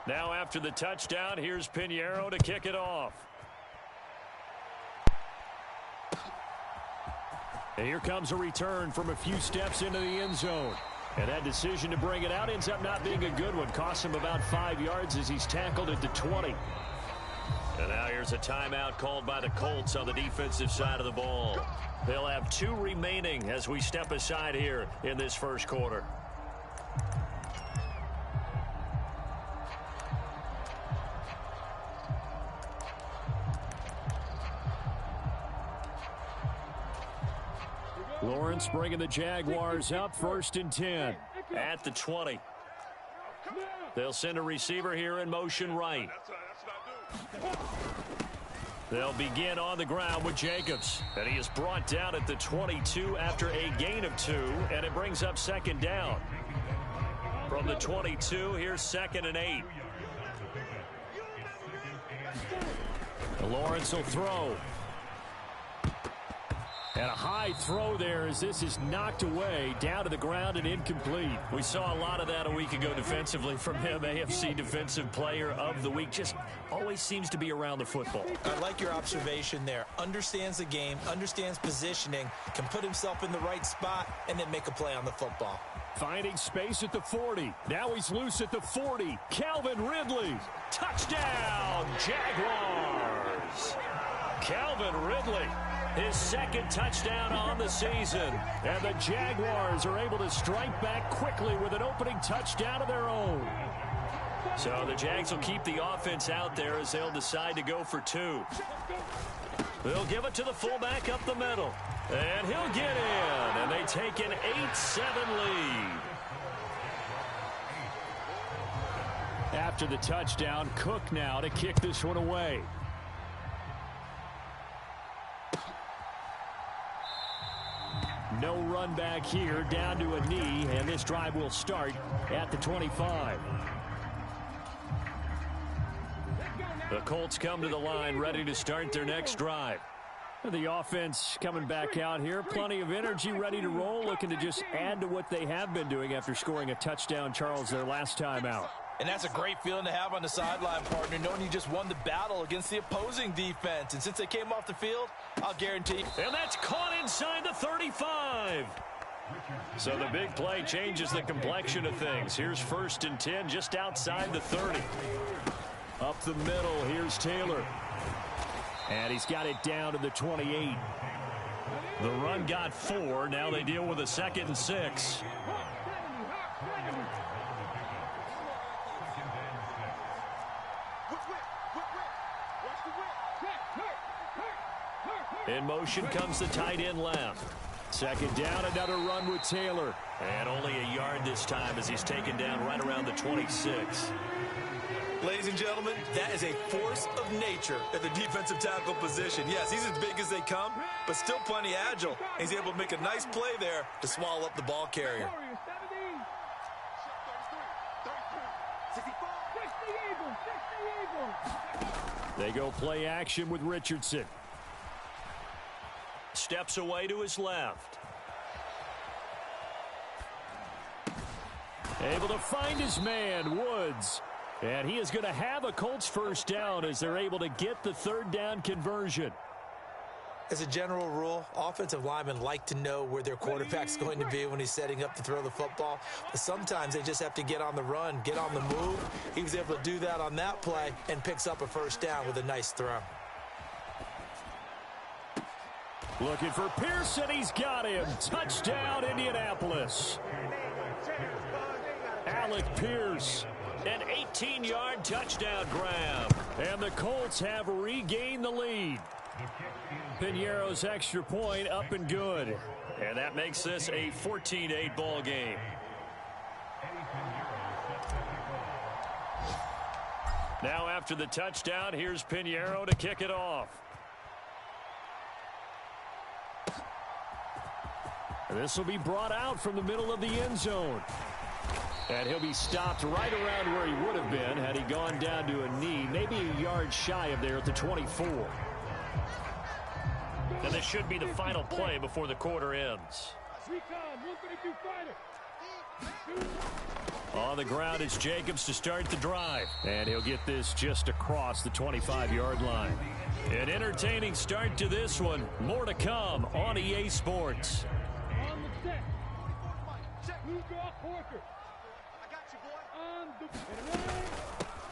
Now after the touchdown, here's Pinheiro to kick it off. And here comes a return from a few steps into the end zone. And that decision to bring it out ends up not being a good one. Costs him about 5 yards as he's tackled at the 20. And now here's a timeout called by the Colts on the defensive side of the ball. They'll have 2 remaining as we step aside here in this first quarter. Lawrence bringing the Jaguars up, 1st and 10 at the 20. They'll send a receiver here in motion right. They'll begin on the ground with Jacobs. And he is brought down at the 22 after a gain of 2, and it brings up 2nd down. From the 22, here's 2nd and 8. Lawrence will throw. And a high throw there as this is knocked away, down to the ground and incomplete. We saw a lot of that a week ago defensively from him. AFC Defensive Player of the Week. Just always seems to be around the football. I like your observation there. Understands the game, understands positioning, can put himself in the right spot, and then make a play on the football. Finding space at the 40. Now he's loose at the 40. Calvin Ridley. Touchdown, Jaguars. Calvin Ridley. His 2nd touchdown on the season. And the Jaguars are able to strike back quickly with an opening touchdown of their own. So the Jags will keep the offense out there as they'll decide to go for 2. They'll give it to the fullback up the middle. And he'll get in. And they take an 8-7 lead. After the touchdown, Cook now to kick this one away. No run back here, down to a knee, and this drive will start at the 25. The Colts come to the line, ready to start their next drive. The offense coming back out here, plenty of energy, ready to roll, looking to just add to what they have been doing after scoring a touchdown, Charles, their last time out. And that's a great feeling to have on the sideline, partner, knowing you just won the battle against the opposing defense. And since they came off the field, I'll guarantee. And that's caught inside the 35. So the big play changes the complexion of things. Here's 1st and 10 just outside the 30. Up the middle, here's Taylor. And he's got it down to the 28. The run got 4. Now they deal with a 2nd and 6. In motion comes the tight end left. 2nd down, another run with Taylor. And only a yard this time as he's taken down right around the 26. Ladies and gentlemen, that is a force of nature at the defensive tackle position. Yes, he's as big as they come, but still plenty agile. He's able to make a nice play there to swallow up the ball carrier. They go play action with Richardson. Steps away to his left. Able to find his man, Woods. And he is going to have a Colts 1st down as they're able to get the 3rd down conversion. As a general rule, offensive linemen like to know where their quarterback's going to be when he's setting up to throw the football. But sometimes they just have to get on the run, get on the move. He was able to do that on that play and picks up a 1st down with a nice throw. Looking for Pearson. He's got him. Touchdown, Indianapolis. Alec Pierce. An 18-yard touchdown grab. And the Colts have regained the lead. Pinheiro's extra point up and good. And that makes this a 14-8 ball game. Now after the touchdown, here's Pinheiro to kick it off. This will be brought out from the middle of the end zone. And he'll be stopped right around where he would have been had he gone down to a knee, maybe a yard shy of there at the 24. And this should be the final play before the quarter ends. On the ground, it's Jacobs to start the drive. And he'll get this just across the 25-yard line. An entertaining start to this one. More to come on EA Sports.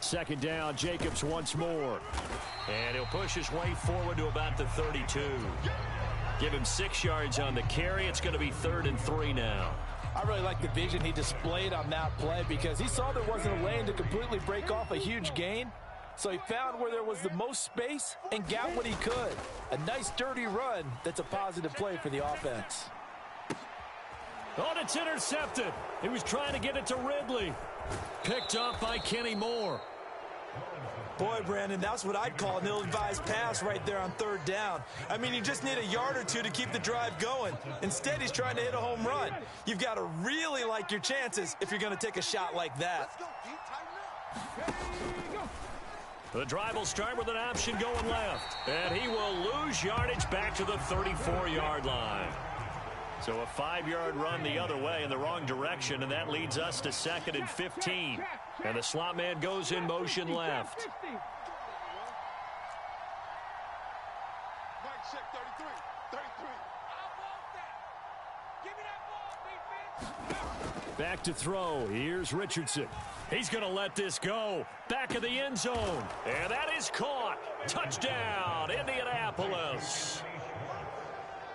Second down, Jacobs once more. And he'll push his way forward to about the 32. Give him 6 yards on the carry. It's going to be 3rd and 3 now. I really like the vision he displayed on that play because he saw there wasn't a lane to completely break off a huge gain. So he found where there was the most space and got what he could. A nice, dirty run that's a positive play for the offense. Oh, it's intercepted. He was trying to get it to Ridley. Picked up by Kenny Moore. Boy, Brandon, that's what I'd call an ill-advised pass right there on 3rd down. I mean, you just need a yard or two to keep the drive going. Instead, he's trying to hit a home run. You've got to really like your chances if you're going to take a shot like that. The drive will start with an option going left. And he will lose yardage back to the 34-yard line. So a 5-yard run the other way in the wrong direction, and that leads us to 2nd and 15. And the slot man goes in motion left. Back to throw. Here's Richardson. He's going to let this go. Back of the end zone. And that is caught. Touchdown, Indianapolis.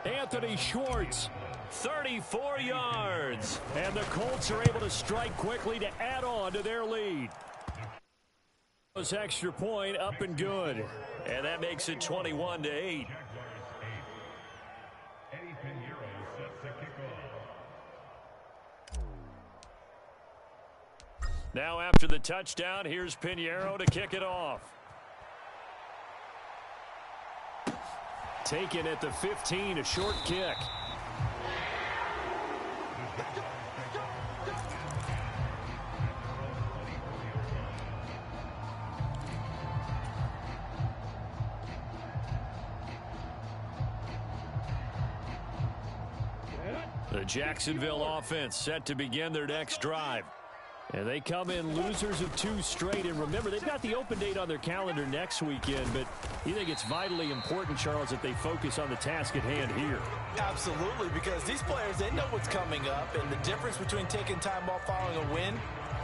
Anthony Schwartz. 34 yards. And the Colts are able to strike quickly to add on to their lead. Extra point up and good. And that makes it 21-8. Now after the touchdown, here's Pinheiro to kick it off. Taken at the 15, a short kick. The Jacksonville offense set to begin their next drive. And they come in losers of 2 straight. And remember, they've got the open date on their calendar next weekend. But you think it's vitally important, Charles, that they focus on the task at hand here? Absolutely, because these players, they know what's coming up. And the difference between taking time off following a win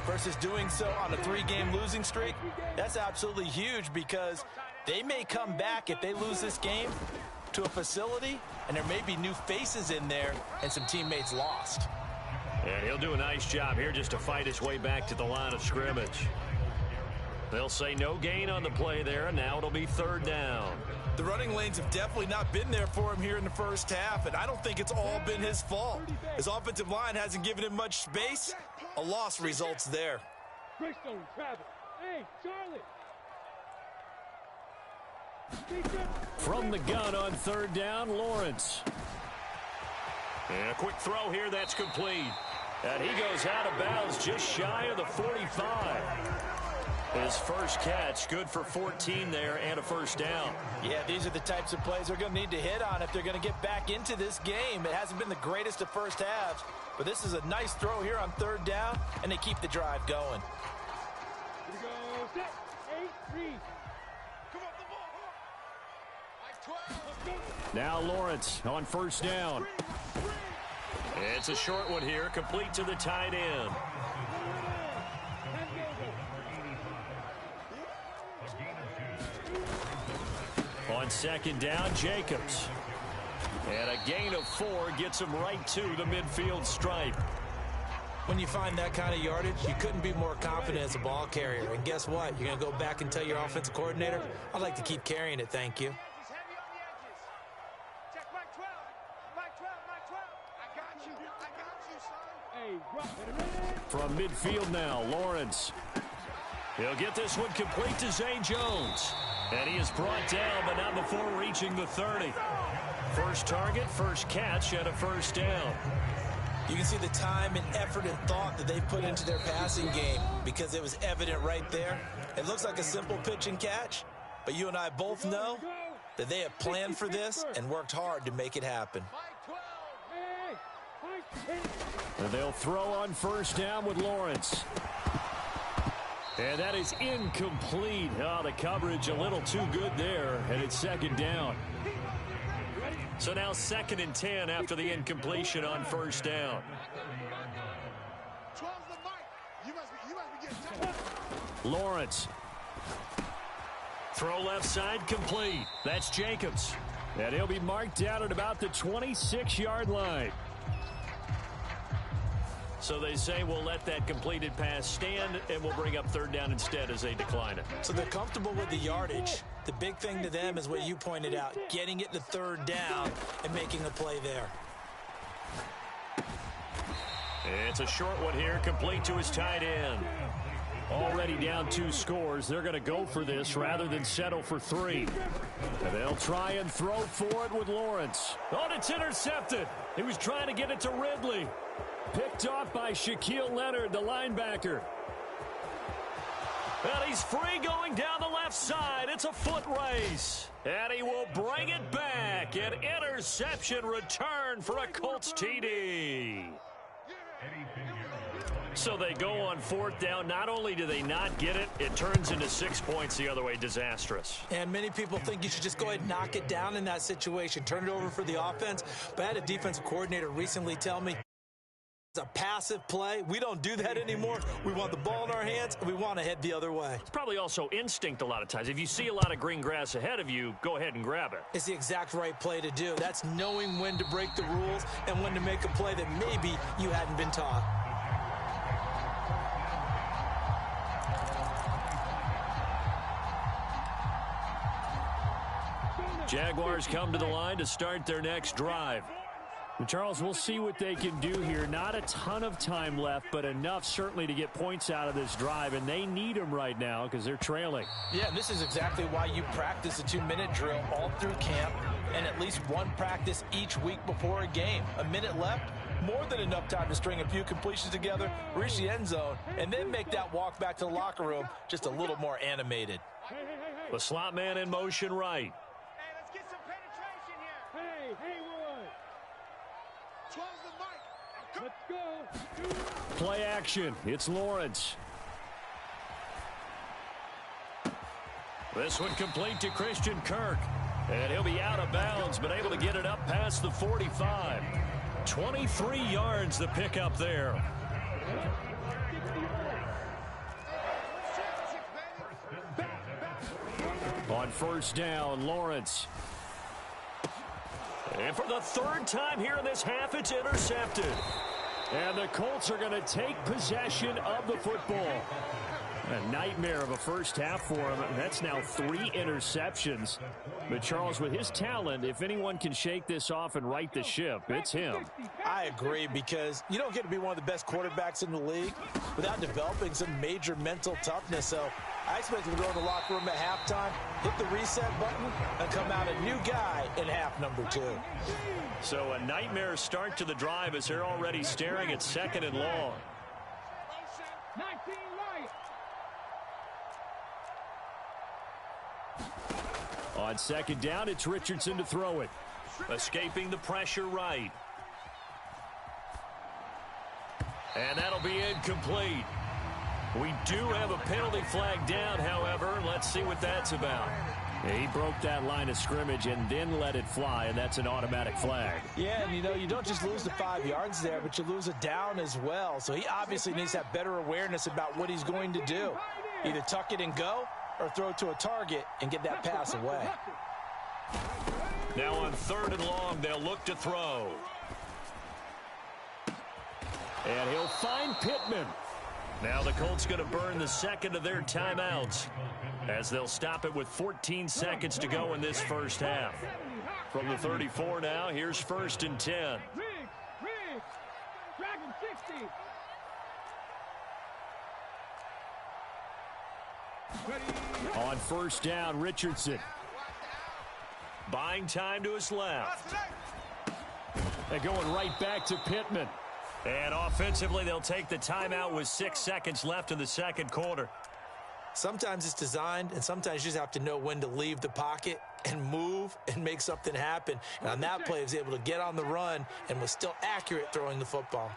versus doing so on a 3-game losing streak, that's absolutely huge because they may come back if they lose this game to a facility, and there may be new faces in there and some teammates lost. And he'll do a nice job here just to fight his way back to the line of scrimmage. They'll say no gain on the play there, and now it'll be 3rd down. The running lanes have definitely not been there for him here in the first half, and I don't think it's all been his fault. His offensive line hasn't given him much space. A loss results there. Greystone, Travis. Hey, Charlie. From the gun on 3rd down, Lawrence. And a quick throw here, that's complete. And he goes out of bounds just shy of the 45. His first catch, good for 14 there and a first down. Yeah, these are the types of plays they're going to need to hit on if they're going to get back into this game. It hasn't been the greatest of first halves, but this is a nice throw here on 3rd down, and they keep the drive going. Here we go. Set. 8-3. Come on, the ball. Now Lawrence on 1st down. It's a short one here, complete to the tight end. On 2nd down, Jacobs. And a gain of 4 gets him right to the midfield stripe. When you find that kind of yardage, you couldn't be more confident as a ball carrier. And guess what? You're going to go back and tell your offensive coordinator, I'd like to keep carrying it, thank you. From midfield now, Lawrence. He'll get this one complete to Zay Jones. And he is brought down, but not before reaching the 30. First target, first catch, and a first down. You can see the time and effort and thought that they put into their passing game because it was evident right there. It looks like a simple pitch and catch, but you and I both know that they have planned for this and worked hard to make it happen. And they'll throw on first down with Lawrence. And that is incomplete. Oh, the coverage a little too good there, and it's second down. So now 2nd and 10 after the incompletion on first down. Lawrence. Throw left side complete. That's Jacobs. And he'll be marked down at about the 26-yard line. So they say we'll let that completed pass stand, and we'll bring up 3rd down instead as they decline it. So they're comfortable with the yardage. The big thing to them is what you pointed out, getting it to 3rd down and making a play there. It's a short one here, complete to his tight end. Already down 2 scores. They're going to go for this rather than settle for 3. And they'll try and throw for it with Lawrence. Oh, it's intercepted. He was trying to get it to Ridley. Picked off by Shaquille Leonard, the linebacker. And he's free going down the left side. It's a foot race. And he will bring it back. An interception return for a Colts TD. So they go on 4th down. Not only do they not get it, it turns into 6 points the other way. Disastrous. And many people think you should just go ahead and knock it down in that situation. Turn it over for the offense. But I had a defensive coordinator recently tell me, it's a passive play. We don't do that anymore. We want the ball in our hands, and we want to head the other way. It's probably also instinct a lot of times. If you see a lot of green grass ahead of you, go ahead and grab it. It's the exact right play to do. That's knowing when to break the rules and when to make a play that maybe you hadn't been taught. Jaguars come to the line to start their next drive. And Charles, we'll see what they can do here. Not a ton of time left, but enough certainly to get points out of this drive, and they need them right now because they're trailing. Yeah, and this is exactly why you practice a 2-minute drill all through camp and at least one practice each week before a game. A minute left, more than enough time to string a few completions together, reach the end zone, and then make that walk back to the locker room just a little more animated. The slot man in motion right. Let's go. Play action. It's Lawrence. This one complete to Christian Kirk. And he'll be out of bounds, but able to get it up past the 45. 23 yards the pickup there. On first down, Lawrence. And for the 3rd time here in this half, it's intercepted. And the Colts are going to take possession of the football. A nightmare of a first half for him. That's now 3 interceptions. But Charles, with his talent, if anyone can shake this off and right the ship, it's him. I agree, because you don't get to be one of the best quarterbacks in the league without developing some major mental toughness. So I expect him to go in the locker room at halftime, hit the reset button, and come out a new guy in half number 2. So a nightmare start to the drive as they're already staring at 2nd and long. 19 right. On 2nd down, it's Richardson to throw it. Escaping the pressure right. And that'll be incomplete. We do have a penalty flag down, however. Let's see what that's about. He broke that line of scrimmage and then let it fly, and that's an automatic flag. Yeah, and you don't just lose the 5 yards there, but you lose a down as well. So he obviously needs to have better awareness about what he's going to do. Either tuck it and go or throw to a target and get that pass away. Now on 3rd and long, they'll look to throw. And he'll find Pittman. Now the Colts going to burn the 2nd of their timeouts as they'll stop it with 14 seconds to go in this first half. From the 34 now, here's 1st and 10. Riggs, Dragon 60. On first down, Richardson. Buying time to his left. And going right back to Pittman. And offensively, they'll take the timeout with 6 seconds left in the 2nd quarter. Sometimes it's designed, and sometimes you just have to know when to leave the pocket and move and make something happen. And on that play, he was able to get on the run and was still accurate throwing the football.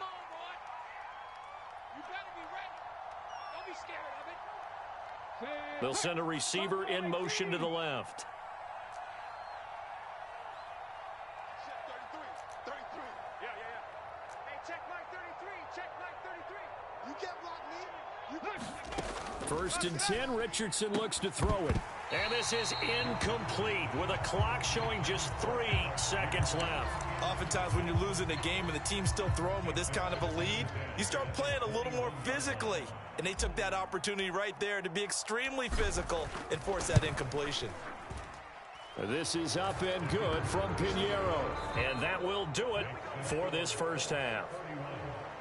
They'll send a receiver in motion to the left. First and 10, Richardson looks to throw it. And this is incomplete with a clock showing just 3 seconds left. Oftentimes when you're losing a game and the team's still throwing with this kind of a lead, you start playing a little more physically. And they took that opportunity right there to be extremely physical and force that incompletion. This is up and good from Pinheiro. And that will do it for this first half.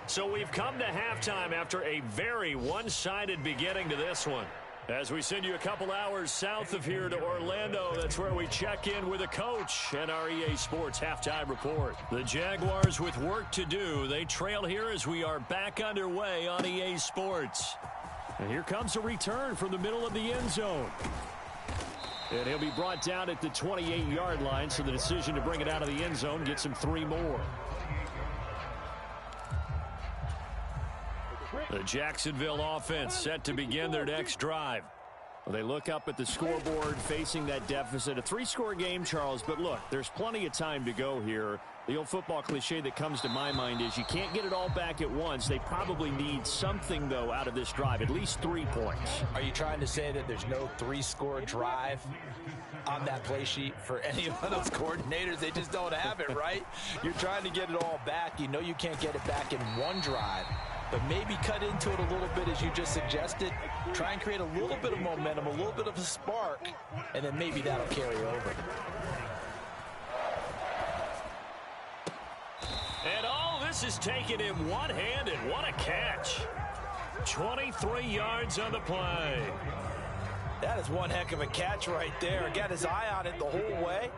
So we've come to halftime after a very one-sided beginning to this one. As we send you a couple hours south of here to Orlando, that's where we check in with the coach and our EA Sports halftime report. The Jaguars with work to do. They trail here as we are back underway on EA Sports. And here comes a return from the middle of the end zone. And he'll be brought down at the 28-yard line, so the decision to bring it out of the end zone gets him 3 more. The Jacksonville offense set to begin their next drive. Well, they look up at the scoreboard facing that deficit. A 3-score game, Charles, but look, there's plenty of time to go here. The old football cliche that comes to my mind is you can't get it all back at once. They probably need something, though, out of this drive, at least 3 points. Are you trying to say that there's no 3-score drive on that play sheet for any of those coordinators? They just don't have it, right? You're trying to get it all back. You know you can't get it back in one drive. But maybe cut into it a little bit as you just suggested. Try and create a little bit of momentum, a little bit of a spark, and then maybe that'll carry over. And all this is taken in one-handed. What a catch. 23 yards on the play. That is one heck of a catch right there. Got his eye on it the whole way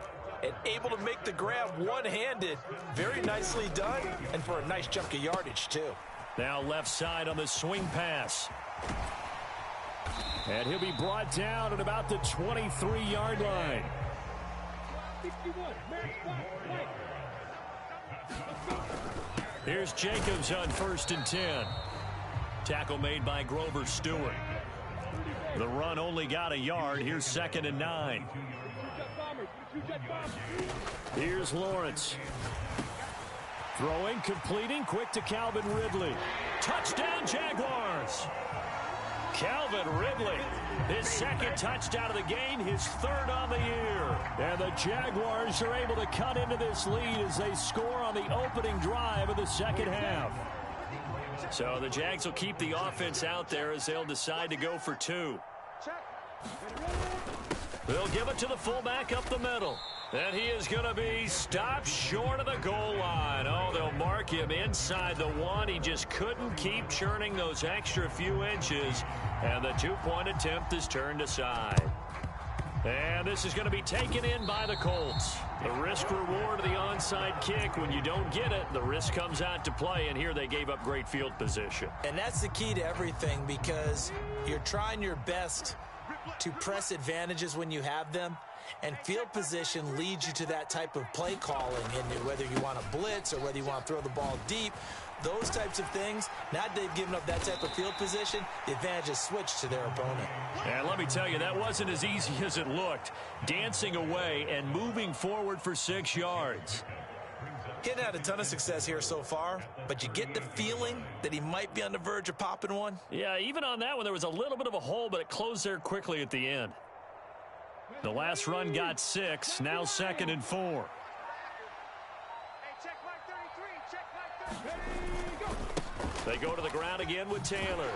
and able to make the grab one-handed. Very nicely done, and for a nice chunk of yardage, too. Now left side on the swing pass. And he'll be brought down at about the 23-yard line. Here's Jacobs on 1st and 10. Tackle made by Grover Stewart. The run only got a yard. Here's 2nd and 9. Here's Lawrence. Throwing, completing, quick to Calvin Ridley. Touchdown, Jaguars! Calvin Ridley, his 2nd touchdown of the game, his 3rd on the year. And the Jaguars are able to cut into this lead as they score on the opening drive of the second half. So the Jags will keep the offense out there as they'll decide to go for 2. They'll give it to the fullback up the middle. And he is going to be stopped short of the goal line. Oh, they'll mark him inside the 1. He just couldn't keep churning those extra few inches. And the 2-point attempt is turned aside. And this is going to be taken in by the Colts. The risk-reward of the onside kick. When you don't get it, the risk comes out to play. And here they gave up great field position. And that's the key to everything, because you're trying your best to press advantages when you have them. And field position leads you to that type of play calling, and whether you want to blitz or whether you want to throw the ball deep, those types of things. Now that they've given up that type of field position, the advantage is switched to their opponent. And let me tell you, that wasn't as easy as it looked. Dancing away and moving forward for 6 yards. He hadn't had a ton of success here so far, but you get the feeling that he might be on the verge of popping one. Yeah, even on that one, there was a little bit of a hole, but it closed there quickly at the end. The last run got 6, now 2nd and 4. They go to the ground again with Taylor.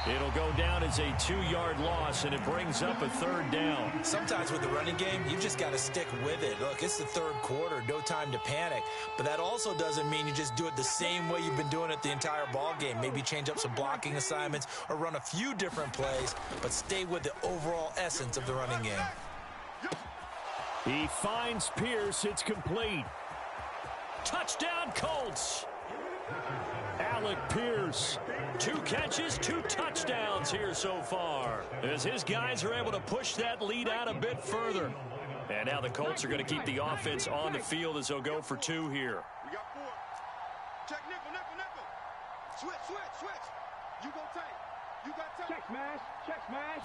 It'll go down as a 2-yard loss, and it brings up a 3rd down. Sometimes with the running game, you've just got to stick with it. Look, it's the 3rd quarter, no time to panic. But that also doesn't mean you just do it the same way you've been doing it the entire ball game. Maybe change up some blocking assignments or run a few different plays, but stay with the overall essence of the running game. He finds Pierce. It's complete. Touchdown, Colts. Alec Pierce, 2 catches, 2 touchdowns here so far, as his guys are able to push that lead out a bit further. And now the Colts are going to keep the offense on the field as they'll go for 2 here. We got 4. Check nickel, nickel, nickel. Switch, switch, switch. You go tight. You got tight. Check smash, check smash.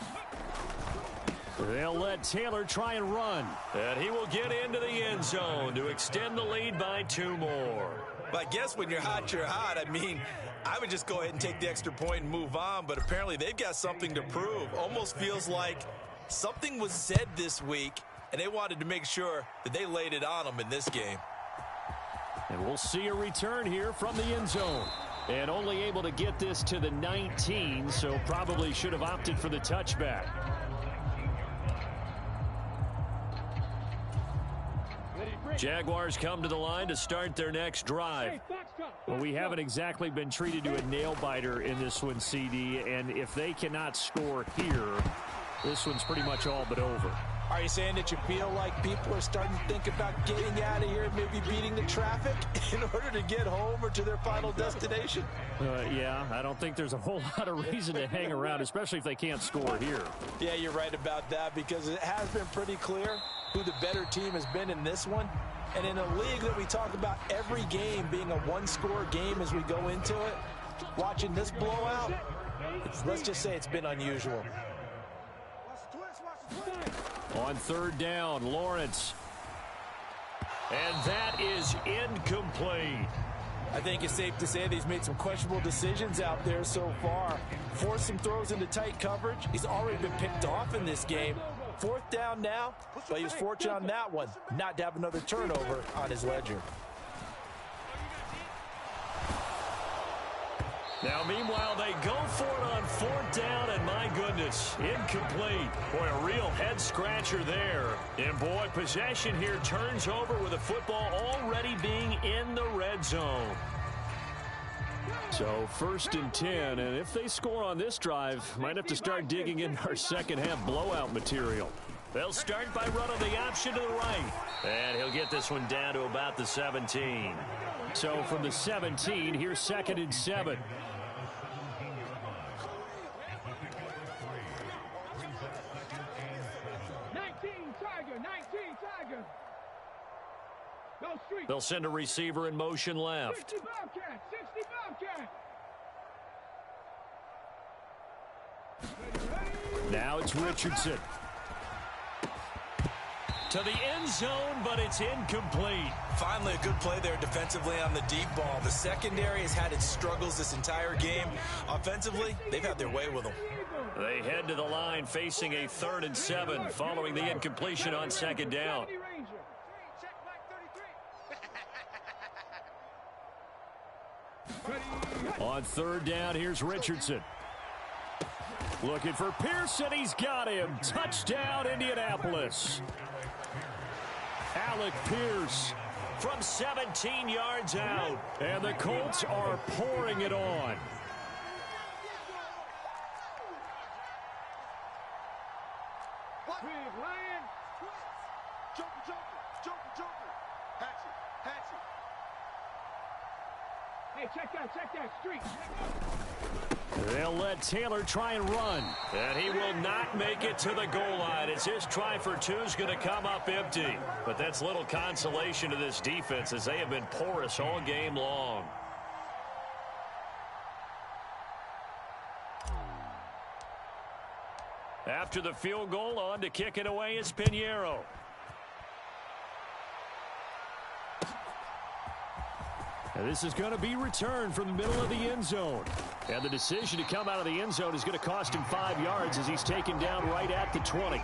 They'll let Taylor try and run. And he will get into the end zone to extend the lead by 2 more. But I guess when you're hot, you're hot. I mean, I would just go ahead and take the extra point and move on, but apparently they've got something to prove. Almost feels like something was said this week, and they wanted to make sure that they laid it on them in this game. And we'll see a return here from the end zone. And only able to get this to the 19, so probably should have opted for the touchback. Jaguars come to the line to start their next drive. Well, we haven't exactly been treated to a nail-biter in this one, CD, and if they cannot score here, this one's pretty much all but over. Are you saying that you feel like people are starting to think about getting out of here and maybe beating the traffic in order to get home or to their final destination? Yeah, I don't think there's a whole lot of reason to hang around, especially if they can't score here. Yeah, you're right about that, because it has been pretty clear who the better team has been in this one. And in a league that we talk about every game being a one-score game as we go into it, watching this blowout, let's just say it's been unusual. On 3rd down, Lawrence. And that is incomplete. I think it's safe to say that he's made some questionable decisions out there so far. Forced some throws into tight coverage. He's already been picked off in this game. 4th down now, but he was fortunate on that one not to have another turnover on his ledger. Now, meanwhile, they go for it on 4th down, and my goodness, incomplete. Boy, a real head-scratcher there. And, boy, possession here turns over with the football already being in the red zone. So, 1st and 10, and if they score on this drive, might have to start digging in our second-half blowout material. They'll start by running the option to the right. And he'll get this one down to about the 17. So, from the 17, here's 2nd and 7. They'll send a receiver in motion left. 60 Bobcat, 60 Bobcat. Now it's Richardson. To the end zone, but it's incomplete. Finally, a good play there defensively on the deep ball. The secondary has had its struggles this entire game. Offensively, they've had their way with them. They head to the line facing a 3rd and 7 following the incompletion on 2nd down. On 3rd down, here's Richardson. Looking for Pearson. He's got him. Touchdown, Indianapolis. Alec Pierce from 17 yards out. And the Colts are pouring it on. Big Lion. Joker, Joker, Joker, Joker. Hatchet, Hatchet. Hey, check that street. They'll let Taylor try and run. And he will not make it to the goal line as his try for 2 is going to come up empty. But that's little consolation to this defense as they have been porous all game long. After the field goal, on to kick it away is Pinheiro. And this is going to be returned from the middle of the end zone. And the decision to come out of the end zone is going to cost him 5 yards as he's taken down right at the 20.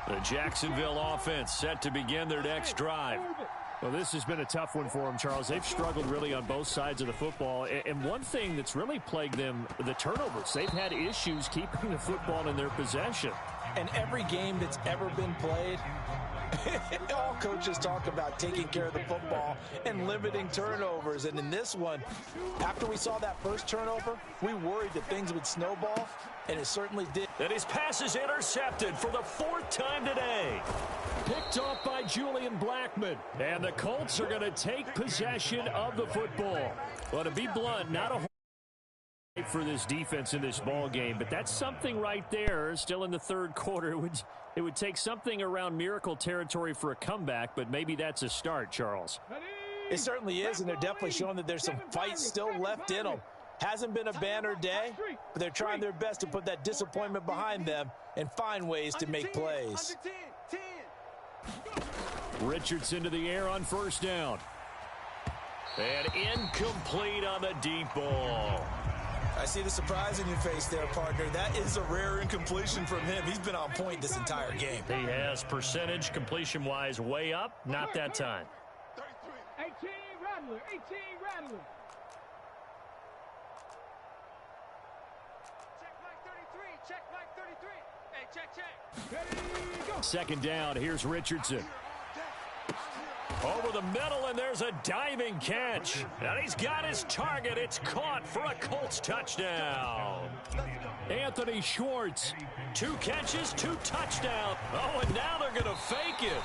The Jacksonville offense set to begin their next drive. Well, this has been a tough one for them, Charles. They've struggled really on both sides of the football. And one thing that's really plagued them, the turnovers. They've had issues keeping the football in their possession. And every game that's ever been played, All coaches talk about taking care of the football and limiting turnovers. And in this one, after we saw that first turnover, we worried that things would snowball, and it certainly did. And his pass is intercepted for the 4th time today. Picked off by Julian Blackmon. And the Colts are going to take possession of the football. Well, to be blunt, not a for this defense in this ball game, but that's something right there. Still in the third quarter, it would take something around miracle territory for a comeback, but maybe that's a start, Charles. It certainly is, and they're definitely showing that there's some fight still left in them. Hasn't been a banner day, but they're trying their best to put that disappointment behind them and find ways to make plays. Richardson to the air on first down. And incomplete on the deep ball. I see the surprise in your face there, partner. That is a rare incompletion from him. He's been on point this entire game. He has percentage completion-wise way up. Not that time. 18 Rattler, 18 Rattler. Check Mike 33, check Mike 33. Hey, check. Second down, here's Richardson. Over the middle, and there's a diving catch. And he's got his target. It's caught for a Colts touchdown. Anthony Schwartz. 2 catches, 2 touchdowns. Oh, and now they're going to fake it.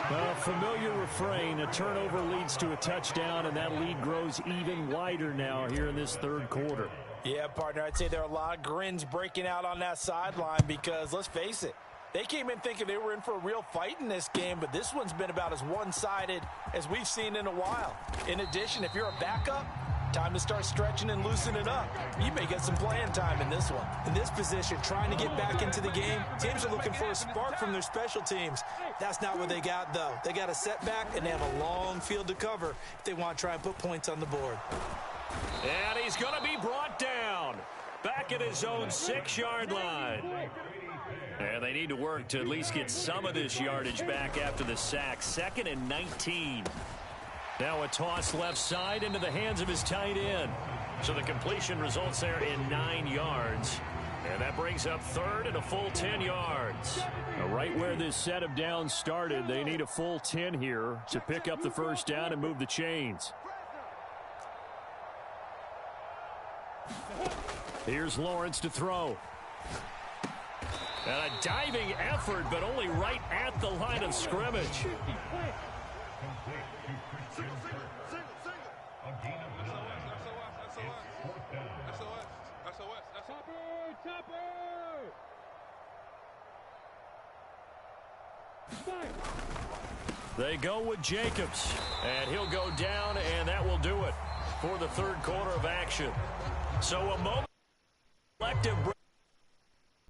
A familiar refrain. A turnover leads to a touchdown, and that lead grows even wider now here in this third quarter. Yeah, partner, I'd say there are a lot of grins breaking out on that sideline because, let's face it, they came in thinking they were in for a real fight in this game, but this one's been about as one-sided as we've seen in a while. In addition, if you're a backup, time to start stretching and loosening up. You may get some playing time in this one. In this position, trying to get back into the game, teams are looking for a spark from their special teams. That's not what they got, though. They got a setback, and they have a long field to cover if they want to try and put points on the board. And he's going to be brought down. Back at his own 6-yard line. And they need to work to at least get some of this yardage back after the sack. 2nd and 19. Now a toss left side into the hands of his tight end. So the completion results there in 9 yards. And that brings up 3rd and a full 10 yards. Now right where this set of downs started, they need a full 10 here to pick up the first down and move the chains. Here's Lawrence to throw. And a diving effort, but only right at the line of scrimmage. They go with Jacobs, and he'll go down, and that will do it for the third quarter of action. So a moment collective.